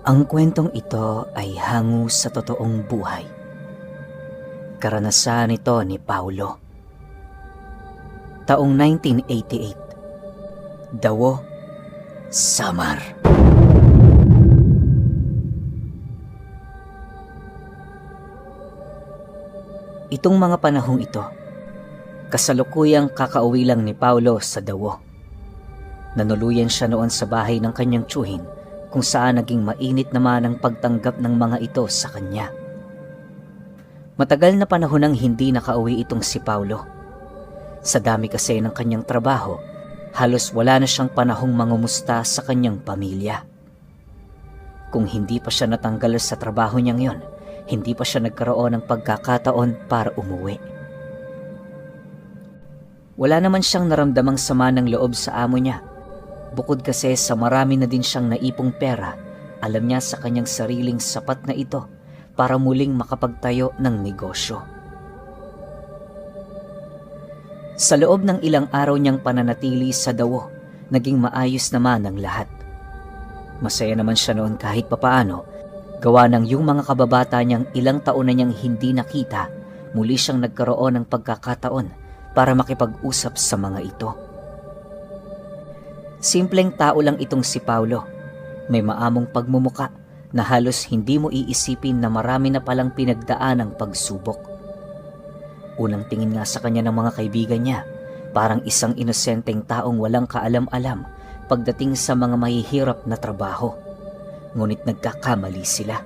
Ang kwentong ito ay hango sa totoong buhay. Karanasan ito ni Paulo. Taong 1988. Dawo, Samar. Itong mga panahong ito, kasalukuyang kakauwi lang ni Paulo sa Dawo. Nanuluyan siya noon sa bahay ng kanyang tiyuhin, kung saan naging mainit naman ang pagtanggap ng mga ito sa kanya. Matagal na panahon nang hindi nakauwi itong si Paulo. Sa dami kasi ng kanyang trabaho, halos wala na siyang panahong mangumusta sa kanyang pamilya. Kung hindi pa siya natanggal sa trabaho niyang yon, hindi pa siya nagkaroon ng pagkakataon para umuwi. Wala naman siyang naramdamang sama ng loob sa amo niya. Bukod kasi sa marami na din siyang naipong pera, alam niya sa kanyang sariling sapat na ito para muling makapagtayo ng negosyo. Sa loob ng ilang araw niyang pananatili sa Dawo, naging maayos naman ang lahat. Masaya naman siya noon kahit papaano, gawa ng yung mga kababata niyang ilang taon na niyang hindi nakita, muli siyang nagkaroon ng pagkakataon para makipag-usap sa mga ito. Simpleng tao lang itong si Paulo. May maamong pagmumuka na halos hindi mo iisipin na marami na palang pinagdaan ang pagsubok. Unang tingin nga sa kanya ng mga kaibigan niya, parang isang inosenteng taong walang kaalam-alam pagdating sa mga mahihirap na trabaho. Ngunit nagkakamali sila.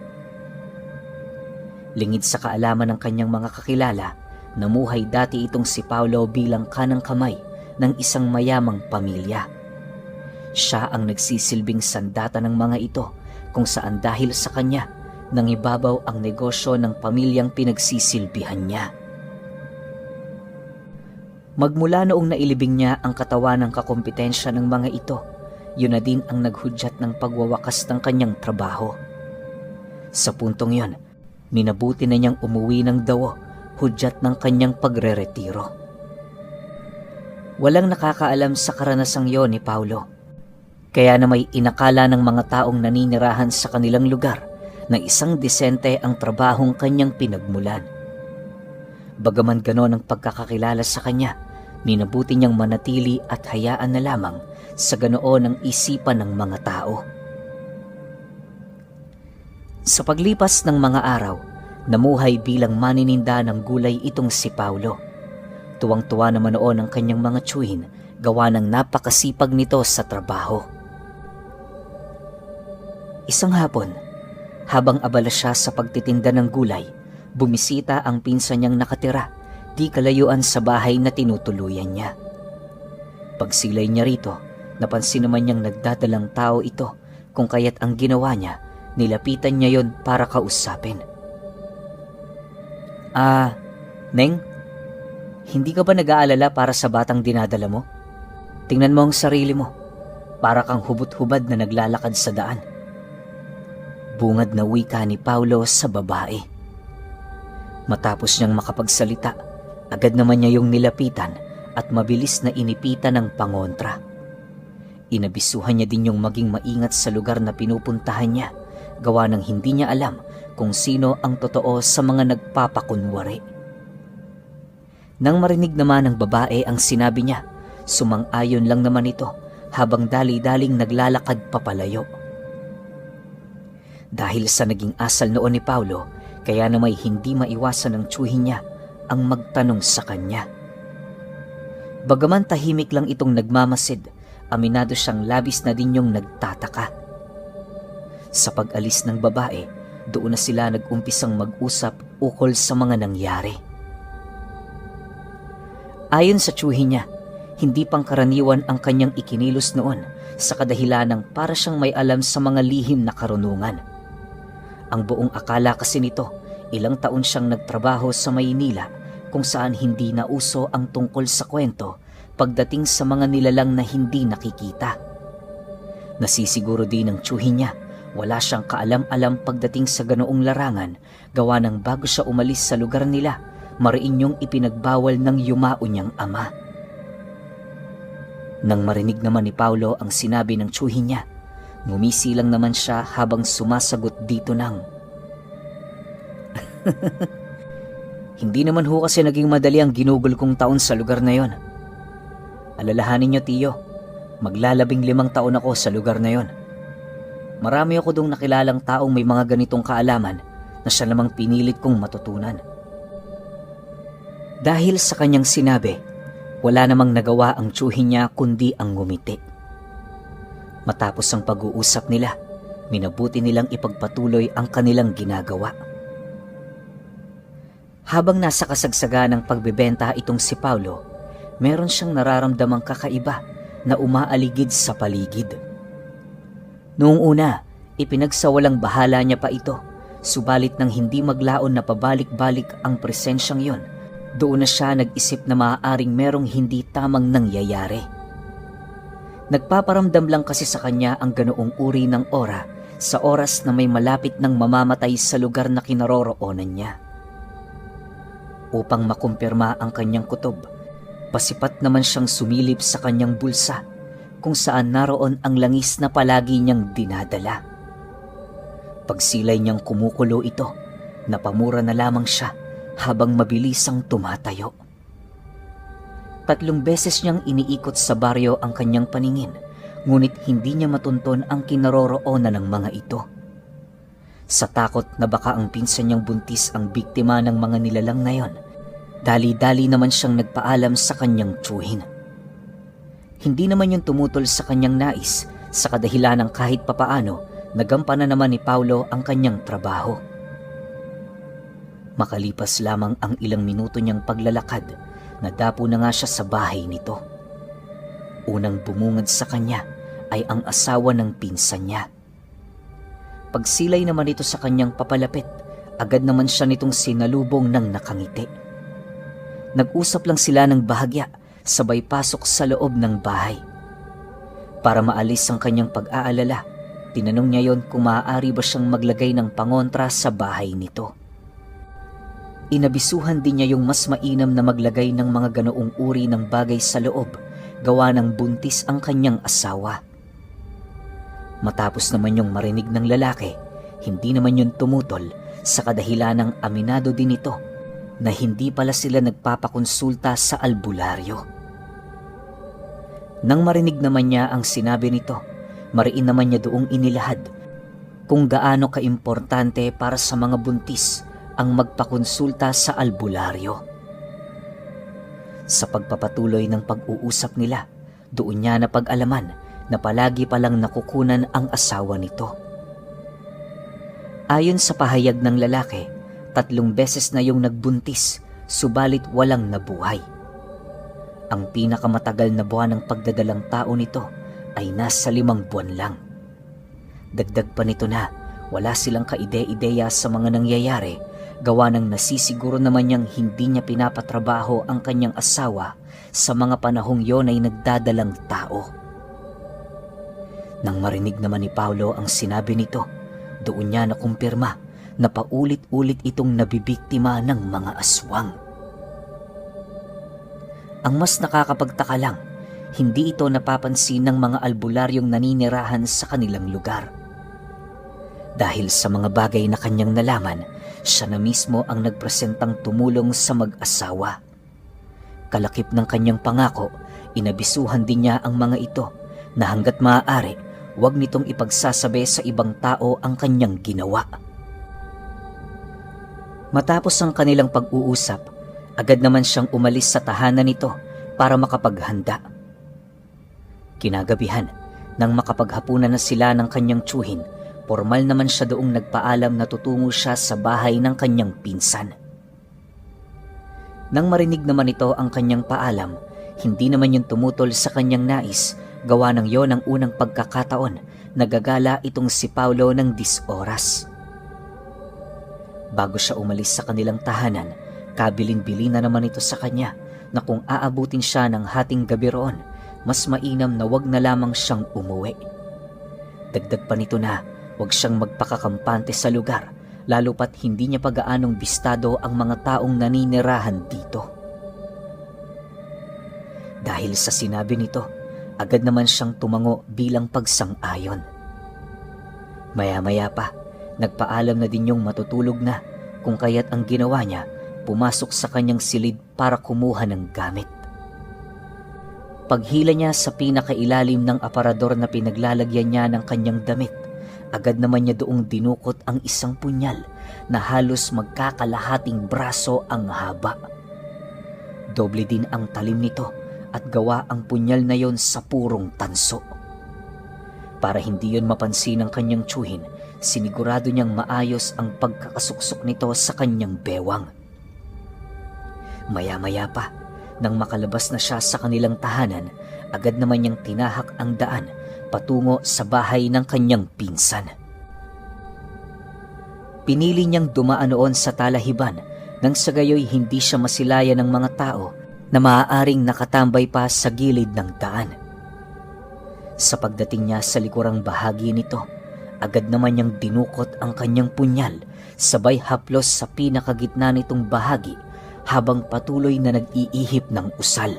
Lingid sa kaalaman ng kanyang mga kakilala, namuhay dati itong si Paulo bilang kanang kamay ng isang mayamang pamilya. Siya ang nagsisilbing sandata ng mga ito, kung saan dahil sa kanya nangibabaw ang negosyo ng pamilyang pinagsisilbihan niya. Magmula noong nailibing niya ang katawan ng kakompetensya ng mga ito, yun na din ang naghudyat ng pagwawakas ng kanyang trabaho. Sa puntong yon, minabuti na niyang umuwi ng Dawo, hudyat ng kanyang pagre-retiro. Walang nakakaalam sa karanasang yon ni Paulo. Kaya na may inakala ng mga taong naninirahan sa kanilang lugar na isang disente ang trabahong kanyang pinagmulan. Bagaman ganon ang pagkakakilala sa kanya, minabuti niyang manatili at hayaan na lamang sa ganoon ang isipan ng mga tao. Sa paglipas ng mga araw, namuhay bilang manininda ng gulay itong si Paulo. Tuwang-tuwa naman noon ang kanyang mga tiyuhin, gawa ng napakasipag nito sa trabaho. Isang hapon, habang abala siya sa pagtitinda ng gulay, bumisita ang pinsan niyang nakatira, di kalayuan sa bahay na tinutuluyan niya. Pagsilay niya rito, napansin naman niyang nagdadalang tao ito, kung kaya't ang ginawa niya, nilapitan niya yon para kausapin. Neng, hindi ka ba nag-aalala para sa batang dinadala mo? Tingnan mo ang sarili mo, para kang hubot-hubad na naglalakad sa daan. Bungad na wika ni Paulo sa babae. Matapos niyang makapagsalita, agad naman niya yung nilapitan at mabilis na inipitan ng pangontra. Inabisuhan niya din yung maging maingat sa lugar na pinupuntahan niya, gawa ng hindi niya alam kung sino ang totoo sa mga nagpapakunwari. Nang marinig naman ng babae ang sinabi niya, sumang-ayon lang naman ito habang dali-daling naglalakad papalayo. Dahil sa naging asal noon ni Paulo, kaya na may hindi maiwasan ng tiyuhin niya ang magtanong sa kanya. Bagaman tahimik lang itong nagmamasid, aminado siyang labis na din yung nagtataka. Sa pag-alis ng babae, doon na sila nag-umpisang mag-usap ukol sa mga nangyari. Ayon sa tiyuhin niya, hindi pangkaraniwan ang kanyang ikinilos noon sa kadahilanang para siyang may alam sa mga lihim na karunungan. Ang buong akala kasi nito, ilang taon siyang nagtrabaho sa Maynila kung saan hindi na uso ang tungkol sa kwento pagdating sa mga nilalang na hindi nakikita. Nasisiguro din ng tiyuhin niya, wala siyang kaalam-alam pagdating sa ganoong larangan, gawa ng bago siya umalis sa lugar nila, mariin yung ipinagbawal ng yumao niyang ama. Nang marinig naman ni Paulo ang sinabi ng tiyuhin niya, Ngumisi lang naman siya habang sumasagot dito ng, "Hindi naman ho kasi naging madali ang ginugol kong taon sa lugar na yon. Alalahanin niyo, tiyo, maglalabing 5 taon ako sa lugar na yon. Marami ako dong nakilalang taong may mga ganitong kaalaman na siya namang pinilit kong matutunan." Dahil sa kanyang sinabi, wala namang nagawa ang tiyuhin niya kundi ang ngumiti. Matapos ang pag-uusap nila, minabuti nilang ipagpatuloy ang kanilang ginagawa. Habang nasa kasagsagan ng pagbebenta itong si Paulo, meron siyang nararamdamang kakaiba na umaaligid sa paligid. Noong una, ipinagsawalang bahala niya pa ito, subalit nang hindi maglaon na pabalik-balik ang presensyang yon, doon na siya nag-isip na maaaring merong hindi tamang nangyayari. Nagpaparamdam lang kasi sa kanya ang ganoong uri ng aura sa oras na may malapit ng mamamatay sa lugar na kinaroroonan niya. Upang makumpirma ang kanyang kutob, pasipat naman siyang sumilip sa kanyang bulsa kung saan naroon ang langis na palagi niyang dinadala. Pagsilay niyang kumukulo ito, napamura na lamang siya habang mabilisang tumatayo. 3 beses niyang iniikot sa baryo ang kanyang paningin, ngunit hindi niya matunton ang kinaroroonan ng mga ito. Sa takot na baka ang pinsan niyang buntis ang biktima ng mga nilalang na yon, dali-dali naman siyang nagpaalam sa kanyang tiyuhin. Hindi naman yun tumutol sa kanyang nais, sa kadahilan ng kahit papaano, nagampanan naman ni Paulo ang kanyang trabaho. Makalipas lamang ang ilang minuto niyang paglalakad, nadapo na nga siya sa bahay nito. Unang bumungad sa kanya ay ang asawa ng pinsan niya. Pagsilay naman ito sa kanyang papalapit, agad naman siya nitong sinalubong ng nakangiti. Nag-usap lang sila ng bahagya, sabay pasok sa loob ng bahay. Para maalis ang kanyang pag-aalala, tinanong niya yon kung maaari ba siyang maglagay ng pangontra sa bahay nito. Inabisuhan din niya yung mas mainam na maglagay ng mga ganoong uri ng bagay sa loob, gawa ng buntis ang kanyang asawa. Matapos naman yung marinig ng lalaki, hindi naman yun tumutol sa kadahilan ng aminado din ito na hindi pala sila nagpapakonsulta sa albularyo. Nang marinig naman niya ang sinabi nito, mariin naman niya doong inilahad kung gaano kaimportante para sa mga buntis ang magpakonsulta sa albularyo. Sa pagpapatuloy ng pag-uusap nila, doon niya napag-alaman na palagi palang nakukunan ang asawa nito. Ayon sa pahayag ng lalaki, 3 beses na yung nagbuntis, subalit walang nabuhay. Ang pinakamatagal na buwan ng pagdadalang tao nito ay nasa 5 buwan lang. Dagdag pa nito na wala silang kaide-ideya sa mga nangyayari, gawa ng nasisiguro naman niyang hindi niya pinapatrabaho ang kanyang asawa sa mga panahong yon ay nagdadalang tao. Nang marinig naman ni Paulo ang sinabi nito, doon niya nakumpirma na paulit-ulit itong nabibiktima ng mga aswang. Ang mas nakakapagtaka lang, hindi ito napapansin ng mga albularyong naninirahan sa kanilang lugar. Dahil sa mga bagay na kanyang nalaman, siya na mismo ang nagpresentang tumulong sa mag-asawa. Kalakip ng kanyang pangako, inabisuhan din niya ang mga ito na hanggat maaari, huwag nitong ipagsasabi sa ibang tao ang kanyang ginawa. Matapos ang kanilang pag-uusap, agad naman siyang umalis sa tahanan nito para makapaghanda. Kinagabihan, nang makapaghapunan na sila ng kanyang tiyuhin, formal naman siya doong nagpaalam na tutungo siya sa bahay ng kanyang pinsan. Nang marinig naman ito ang kanyang paalam, hindi naman yun tumutol sa kanyang nais, gawa ng yon ang unang pagkakataon na gagala itong si Paulo ng 10 oras. Bago siya umalis sa kanilang tahanan, kabilin-bilin na naman ito sa kanya na kung aabutin siya ng hating gabi roon, mas mainam na wag na lamang siyang umuwi. Dagdag pa nito na wag siyang magpakakampante sa lugar, lalo pat hindi niya pagaanong bistado ang mga taong naninirahan dito. Dahil sa sinabi nito, agad naman siyang tumango bilang pagsang-ayon. Maya-maya pa, nagpaalam na din yung matutulog na, kung kaya't ang ginawa niya, pumasok sa kanyang silid para kumuha ng gamit. Paghila niya sa pinakailalim ng aparador na pinaglalagyan niya ng kanyang damit, agad naman niya doong dinukot ang isang punyal na halos magkakalahating braso ang haba. Doble din ang talim nito at gawa ang punyal na yon sa purong tanso. Para hindi yon mapansin ng kanyang tiyuhin, sinigurado niyang maayos ang pagkakasuksok nito sa kanyang bewang. Maya-maya pa, nang makalabas na siya sa kanilang tahanan, agad naman niyang tinahak ang daan patungo sa bahay ng kanyang pinsan. Pinili niyang dumaan noon sa talahiban nang sa gayoy hindi siya masilayan ng mga tao na maaaring nakatambay pa sa gilid ng daan. Sa pagdating niya sa likurang bahagi nito, agad naman niyang dinukot ang kanyang punyal, sabay haplos sa pinakagitna nitong bahagi habang patuloy na nag-iihip ng usal.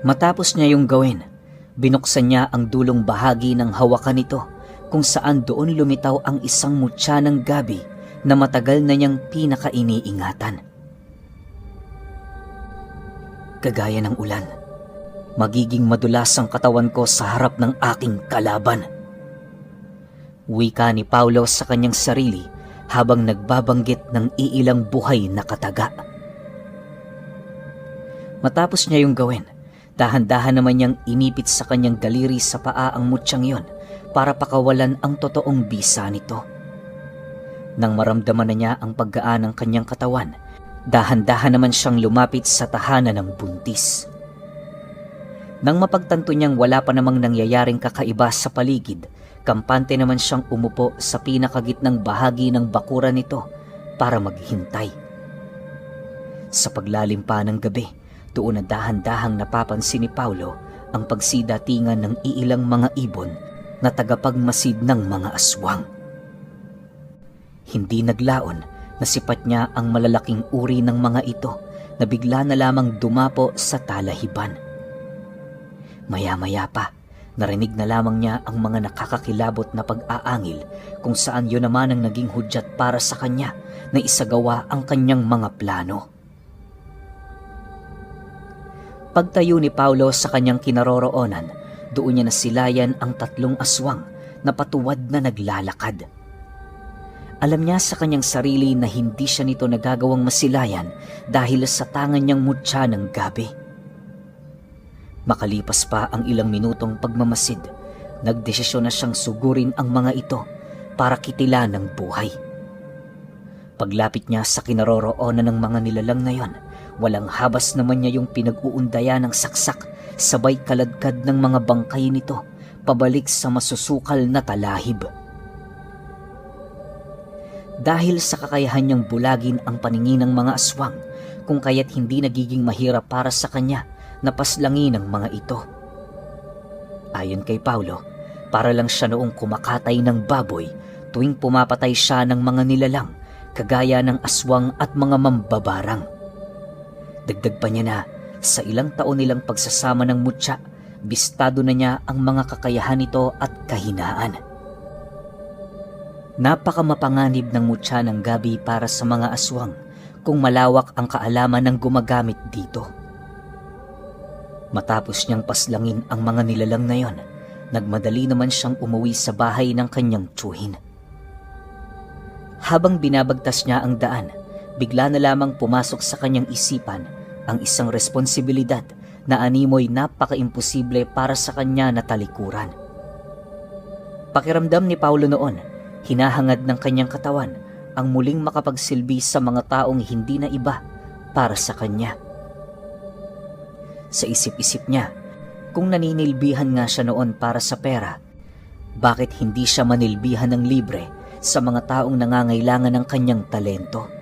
Matapos niya yung gawin, binuksan niya ang dulong bahagi ng hawakan nito kung saan doon lumitaw ang isang mutya ng gabi na matagal na niyang pinakainiingatan. Kagaya ng ulan, magiging madulas ang katawan ko sa harap ng aking kalaban. Wika ni Paulo sa kanyang sarili habang nagbabanggit ng iilang buhay na kataga. Matapos niya yung gawin, dahan-dahan naman niyang inipit sa kanyang daliri sa paa ang mutyang yon para pakawalan ang totoong bisa nito. Nang maramdaman na niya ang paggaan ng kanyang katawan, dahan-dahan naman siyang lumapit sa tahanan ng buntis. Nang mapagtanto niyang wala pa namang nangyayaring kakaiba sa paligid, kampante naman siyang umupo sa pinakagitnang bahagi ng bakuran nito para maghintay. Sa paglalim pa ng gabi, doon na dahan-dahang napapansin ni Paulo ang pagsidatingan ng iilang mga ibon na tagapagmasid ng mga aswang. Hindi naglaon na sipat niya ang malalaking uri ng mga ito na bigla na lamang dumapo sa talahiban. Maya-maya pa, narinig na lamang niya ang mga nakakakilabot na pag-aangil kung saan yun naman ang naging hudyat para sa kanya na isagawa ang kanyang mga plano. Pagtayo ni Paulo sa kanyang kinaroroonan, doon niya nasilayan ang 3 aswang na patuwad na naglalakad. Alam niya sa kanyang sarili na hindi siya nito nagagawang masilayan dahil sa tangan niyang mutya ng gabi. Makalipas pa ang ilang minutong pagmamasid, nagdesisyon na siyang sugurin ang mga ito para kitilan ng buhay. Paglapit niya sa kinaroroonan ng mga nilalang na yon, walang habas naman niya yung pinag-uundaya ng saksak sabay kaladkad ng mga bangkay nito pabalik sa masusukal na talahib. Dahil sa kakayahan niyang bulagin ang paningin ng mga aswang, kung kaya't hindi nagiging mahirap para sa kanya na paslangin ang mga ito. Ayon kay Paulo, para lang siya noong kumakatay ng baboy tuwing pumapatay siya ng mga nilalang kagaya ng aswang at mga mambabarang. Dagdag pa niya na sa ilang taon nilang pagsasama ng mutya, bistado na niya ang mga kakayahan nito at kahinaan. Napakamapanganib ng mutya ng gabi para sa mga aswang kung malawak ang kaalaman ng gumagamit dito. Matapos niyang paslangin ang mga nilalang na yon, nagmadali naman siyang umuwi sa bahay ng kanyang tiyuhin. Habang binabagtas niya ang daan, bigla na lamang pumasok sa kanyang isipan ang isang responsibilidad na animoy napaka-imposible para sa kanya na talikuran. Pakiramdam ni Paulo noon, hinahangad ng kanyang katawan ang muling makapagsilbi sa mga taong hindi na iba para sa kanya. Sa isip-isip niya, kung naninilbihan nga siya noon para sa pera, bakit hindi siya manilbihan ng libre sa mga taong nangangailangan ng kanyang talento?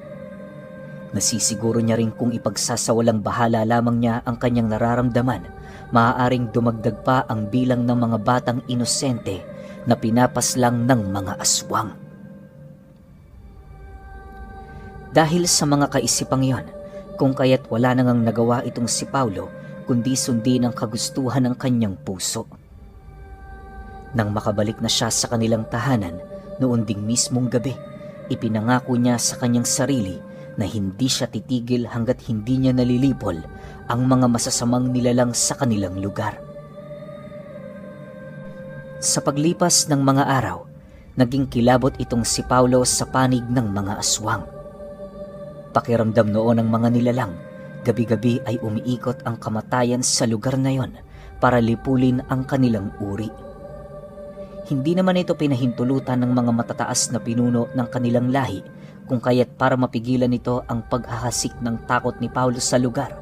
Nasisiguro niya rin kung ipagsasawalang bahala lamang niya ang kanyang nararamdaman, maaaring dumagdag pa ang bilang ng mga batang inosente na pinapaslang ng mga aswang. Dahil sa mga kaisipang yon, kung kaya't wala nang nagawa itong si Paulo kundi sundin ang kagustuhan ng kanyang puso. Nang makabalik na siya sa kanilang tahanan noon ding mismong gabi, ipinangako niya sa kanyang sarili na hindi siya titigil hanggat hindi niya nalilipol ang mga masasamang nilalang sa kanilang lugar. Sa paglipas ng mga araw, naging kilabot itong si Paulo sa panig ng mga aswang. Pakiramdam noon ng mga nilalang, gabi-gabi ay umiikot ang kamatayan sa lugar na yon para lipulin ang kanilang uri. Hindi naman ito pinahintulutan ng mga matataas na pinuno ng kanilang lahi, kung kaya't para mapigilan ito ang paghahasik ng takot ni Paulo sa lugar,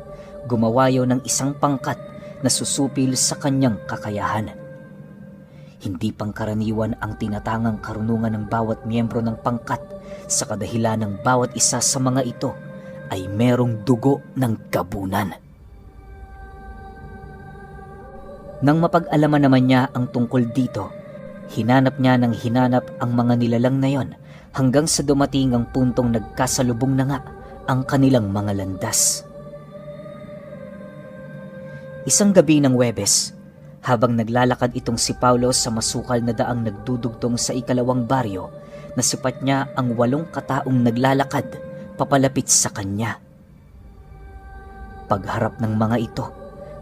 gumawa yun ng isang pangkat na susupil sa kanyang kakayahan. Hindi pangkaraniwan ang tinatangang karunungan ng bawat miyembro ng pangkat, sa kadahilan ng bawat isa sa mga ito ay merong dugo ng gabunan. Nang mapag-alaman naman niya ang tungkol dito, hinanap niya ng hinanap ang mga nilalang na yon hanggang sa dumating ang puntong nagkasalubong na nga ang kanilang mga landas. Isang gabi ng Huwebes, habang naglalakad itong si Paulo sa masukal na daang nagdudugtong sa ikalawang baryo, nasipat niya ang 8 kataong naglalakad papalapit sa kanya. Pagharap ng mga ito,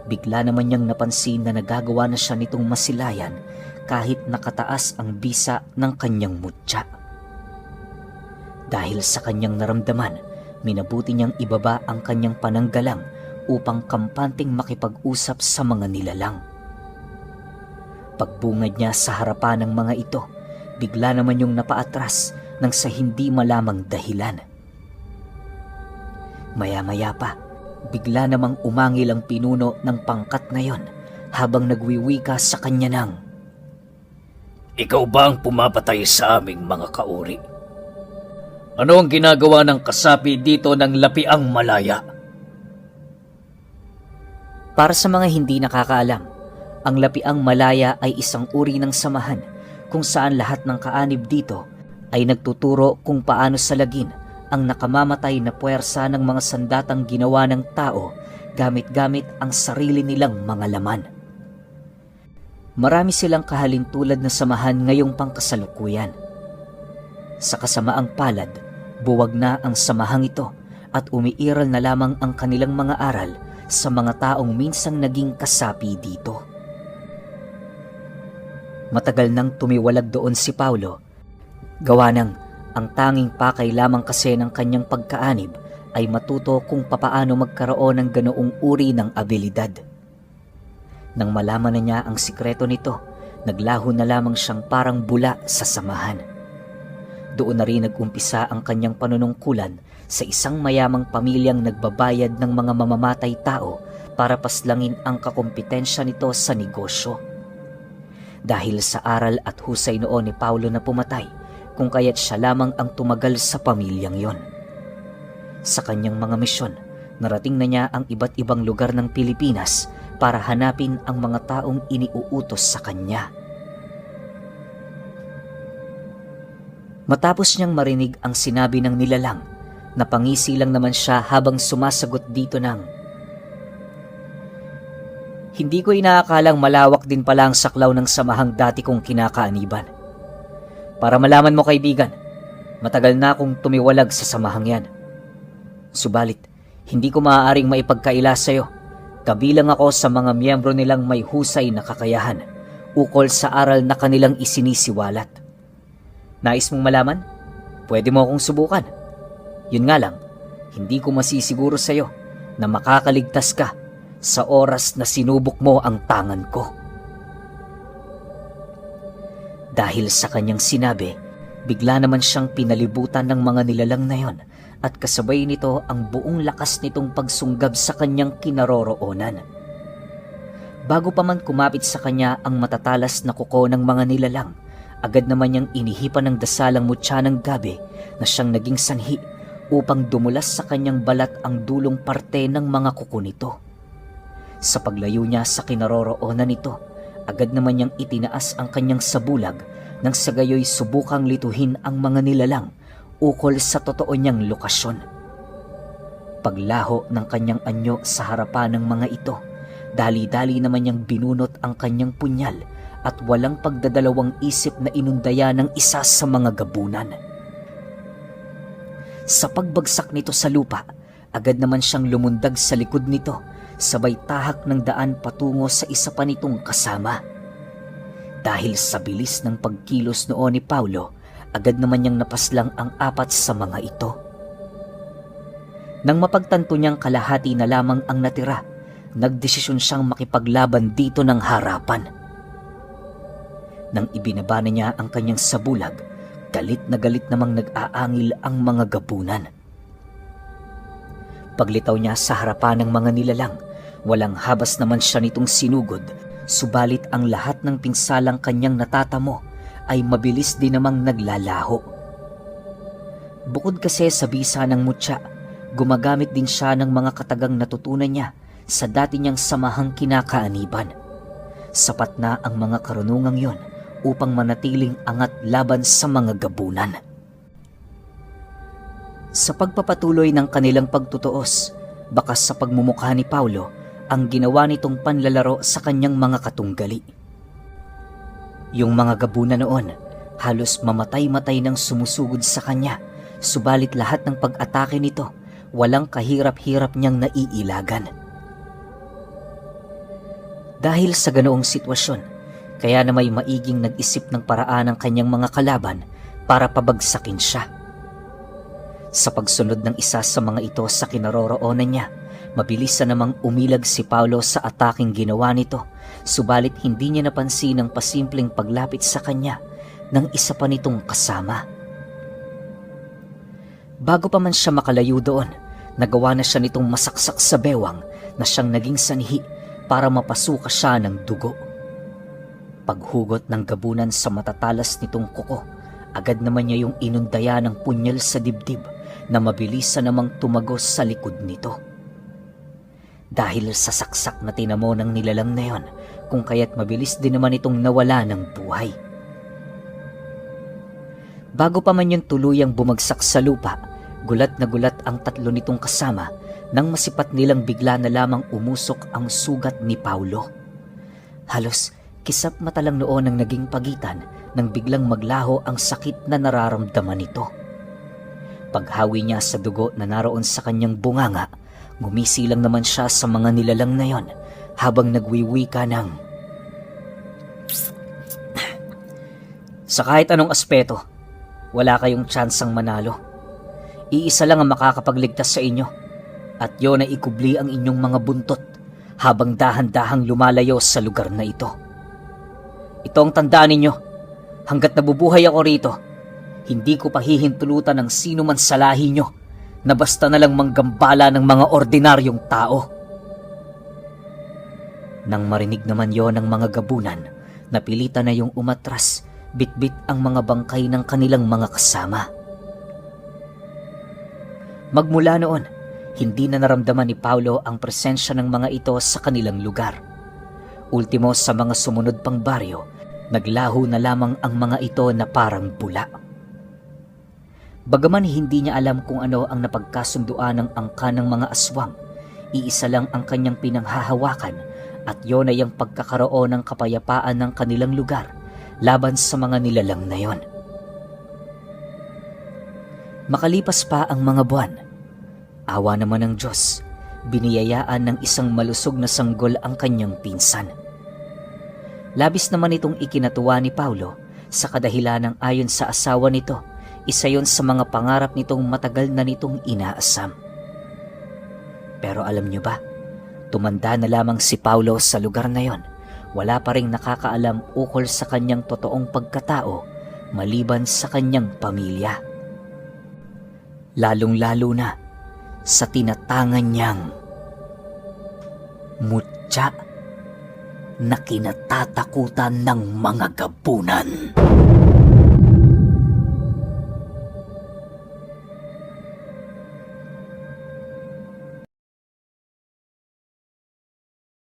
bigla naman niyang napansin na nagagawa na siya nitong masilayan kahit nakataas ang bisa ng kanyang mutya. Dahil sa kanyang naramdaman, minabuti niyang ibaba ang kanyang pananggalang upang kampanting makipag-usap sa mga nilalang. Pagbungad niya sa harapan ng mga ito, bigla naman yung napaatras nang sa hindi malamang dahilan. Maya-maya pa, bigla namang umangil ang pinuno ng pangkat na yon habang nagwiwika sa kanya ng, "Ikaw ba ang pumapatay sa aming mga kauri? Ano ang ginagawa ng kasapi dito ng Lapiang Malaya?" Para sa mga hindi nakakaalam, ang Lapiang Malaya ay isang uri ng samahan kung saan lahat ng kaanib dito ay nagtuturo kung paano salagin ang nakamamatay na puwersa ng mga sandatang ginawa ng tao gamit-gamit ang sarili nilang mga laman. Marami silang kahalintulad na samahan ngayong pangkasalukuyan. Sa kasamaang palad, buwag na ang samahang ito at umiiral na lamang ang kanilang mga aral sa mga taong minsang naging kasapi dito. Matagal nang tumiwalag doon si Paulo, gawa ng ang tanging pakay lamang kasi ng kanyang pagkaanib ay matuto kung papaano magkaroon ng ganoong uri ng abilidad. Nang malaman na niya ang sikreto nito, naglaho na lamang siyang parang bula sa samahan. Doon na rin nag-umpisa ang kanyang panunungkulan sa isang mayamang pamilyang nagbabayad ng mga mamamatay tao para paslangin ang kakumpetensya nito sa negosyo. Dahil sa aral at husay noon ni Paulo na pumatay, kung kaya't siya lamang ang tumagal sa pamilyang yon. Sa kanyang mga misyon, narating na niya ang iba't ibang lugar ng Pilipinas para hanapin ang mga taong iniuutos sa kanya. Matapos niyang marinig ang sinabi ng nilalang, napangisi lang naman siya habang sumasagot dito ng, "Hindi ko inaakalang malawak din pala ang saklaw ng samahang dati kong kinakaaniban. Para malaman mo kaibigan, matagal na akong tumiwalag sa samahang yan. Subalit, hindi ko maaaring maipagkaila sa iyo. Kabilang ako sa mga miyembro nilang may husay na kakayahan ukol sa aral na kanilang isinisiwalat. Nais mong malaman? Pwede mo akong subukan. Yun nga lang, hindi ko masisiguro sa iyo na makakaligtas ka sa oras na sinubok mo ang tangan ko." Dahil sa kanyang sinabi, bigla naman siyang pinalibutan ng mga nilalang na yon at kasabay nito ang buong lakas nitong pagsunggab sa kanyang kinaroroonan. Bago pa man kumapit sa kanya ang matatalas na kuko ng mga nilalang, agad naman niyang inihipan ng dasalang mutya ng gabi na siyang naging sanhi upang dumulas sa kanyang balat ang dulong parte ng mga kuko nito. Sa paglayo niya sa kinaroroonan nito, agad naman niyang itinaas ang kanyang sabulag nang sa gayoy subukang lituhin ang mga nilalang ukol sa totoo niyang lokasyon. Paglaho ng kanyang anyo sa harapan ng mga ito, dali-dali naman niyang binunot ang kanyang punyal at walang pagdadalawang isip na inundaya ng isa sa mga gabunan. Sa pagbagsak nito sa lupa, agad naman siyang lumundag sa likod nito, sabay tahak ng daan patungo sa isa pa nitong kasama. Dahil sa bilis ng pagkilos noon ni Paulo, agad naman niyang napaslang ang apat sa mga ito. Nang mapagtanto niyang kalahati na lamang ang natira, nagdesisyon siyang makipaglaban dito ng harapan. Nang ibinaba na niya ang kanyang sabulag, galit na galit namang nag-aangil ang mga gabunan. Paglitaw niya sa harapan ng mga nilalang, walang habas naman siya nitong sinugod, subalit ang lahat ng pinsalang kanyang natatamo ay mabilis din namang naglalaho. Bukod kasi sa bisa ng mutya, gumagamit din siya ng mga katagang natutunan niya sa dati niyang samahang kinakaaniban. Sapat na ang mga karunungang yon upang manatiling angat laban sa mga gabunan. Sa pagpapatuloy ng kanilang pagtutuos, bakas sa pagmumukha ni Paulo ang ginawa nitong panlalaro sa kanyang mga katunggali. Yung mga gabunan noon, halos mamatay-matay nang sumusugod sa kanya, subalit lahat ng pag-atake nito, walang kahirap-hirap niyang naiilagan. Dahil sa ganoong sitwasyon, kaya na may maiging nag-isip ng paraan ng kanyang mga kalaban para pabagsakin siya. Sa pagsunod ng isa sa mga ito sa kinaroroonan niya, mabilis na namang umilag si Paulo sa ataking ginawa nito, subalit hindi niya napansin ang pasimpleng paglapit sa kanya ng isa pa nitong kasama. Bago pa man siya makalayo doon, nagawa na siya nitong masaksak sa bewang na siyang naging sanhi para mapasuka siya ng dugo. Paghugot ng gabunan sa matatalas nitong kuko, agad naman niya yung inundaya ng punyal sa dibdib na mabilis na namang tumagos sa likod nito. Dahil sa saksak na tinamo ng nilalang na yon, kung kaya't mabilis din naman itong nawala ng buhay. Bago pa man yung tuluyang bumagsak sa lupa, gulat na gulat ang tatlo nitong kasama nang masipat nilang bigla na lamang umusok ang sugat ni Paulo. Halos kisap mata lang noon ang naging pagitan nang biglang maglaho ang sakit na nararamdaman nito. Paghawi niya sa dugo na naroon sa kanyang bunganga, ngumisi lang naman siya sa mga nilalang na yon habang nagwiwika ng, "Sa kahit anong aspeto, wala kayong tsansang manalo. Iisa lang ang makakapagligtas sa inyo, at yon ay ikubli ang inyong mga buntot habang dahan-dahang lumalayo sa lugar na ito. Ito ang tandaan ninyo, hanggat nabubuhay ako rito, hindi ko pahihintulutan ng sino man sa lahi nyo na basta na lang manggambala ng mga ordinaryong tao." Nang marinig naman yon ng mga gabunan, napilitan na yung umatras, bitbit ang mga bangkay ng kanilang mga kasama. Magmula noon, hindi na naramdaman ni Paulo ang presensya ng mga ito sa kanilang lugar. Ultimo sa mga sumunod pang baryo, naglaho na lamang ang mga ito na parang bula. Bagaman hindi niya alam kung ano ang napagkasunduan ng angkan ng mga aswang, iisa lang ang kanyang pinanghahawakan at yon ay ang pagkakaroon ng kapayapaan ng kanilang lugar laban sa mga nilalang na yon. Makalipas pa ang mga buwan, awa naman ng Diyos, biniyayaan ng isang malusog na sanggol ang kanyang pinsan. Labis naman itong ikinatuwa ni Paulo sa kadahilanang ayon sa asawa nito, isa yon sa mga pangarap nitong matagal na nitong inaasam. Pero alam niyo ba, tumanda na lamang si Paulo sa lugar na yon, wala pa ring nakakaalam ukol sa kanyang totoong pagkatao maliban sa kanyang pamilya. Lalong-lalo na sa tinatangan niyang mutya na kinatatakutan ng mga gabunan.